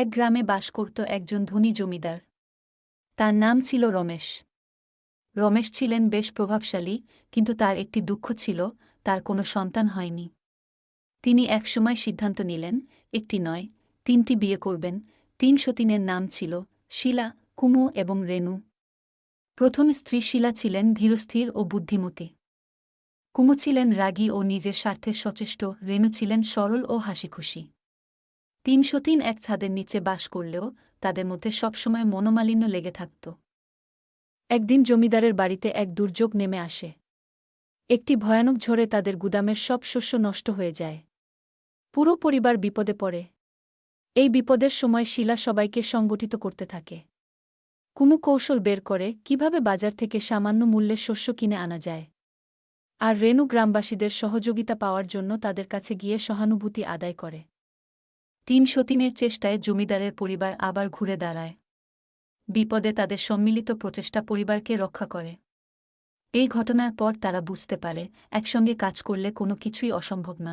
এক গ্রামে বাস করত একজন ধনী জমিদার। তার নাম ছিল রমেশ। রমেশ ছিলেন বেশ প্রভাবশালী, কিন্তু তার একটি দুঃখ ছিল, তার কোনো সন্তান হয়নি। তিনি একসময় সিদ্ধান্ত নিলেন, একটি নয়, 3টি বিয়ে করবেন। 3 সতীনের নাম ছিল শিলা, কুমু এবং রেণু। প্রথম স্ত্রী শিলা ছিলেন ধীরস্থির ও বুদ্ধিমতী। কুমু ছিলেন রাগী ও নিজের স্বার্থে সচেষ্ট। রেণু ছিলেন সরল ও হাসিখুশি। 3 সতীন এক ছাদের নিচে বাস করলেও তাদের মধ্যে সবসময় মনোমালিন্য লেগে থাকত। একদিন জমিদারের বাড়িতে এক দুর্যোগ নেমে আসে। একটি ভয়ানক ঝড়ে তাদের গুদামের সব শস্য নষ্ট হয়ে যায়। পুরো পরিবার বিপদে পড়ে। এই বিপদের সময় শিলা সবাইকে সংগঠিত করতে থাকে। কুমু কৌশল বের করে কিভাবে বাজার থেকে সামান্য মূল্যের শস্য কিনে আনা যায়। আর রেণু গ্রামবাসীদের সহযোগিতা পাওয়ার জন্য তাদের কাছে গিয়ে সহানুভূতি আদায় করে। 3 সতীনের চেষ্টায় জমিদারের পরিবার আবার ঘুরে দাঁড়ায়। বিপদে তাদের সম্মিলিত প্রচেষ্টা পরিবারকে রক্ষা করে। এই ঘটনার পর তারা বুঝতে পারে, একসঙ্গে কাজ করলে কোনো কিছুই অসম্ভব নয়।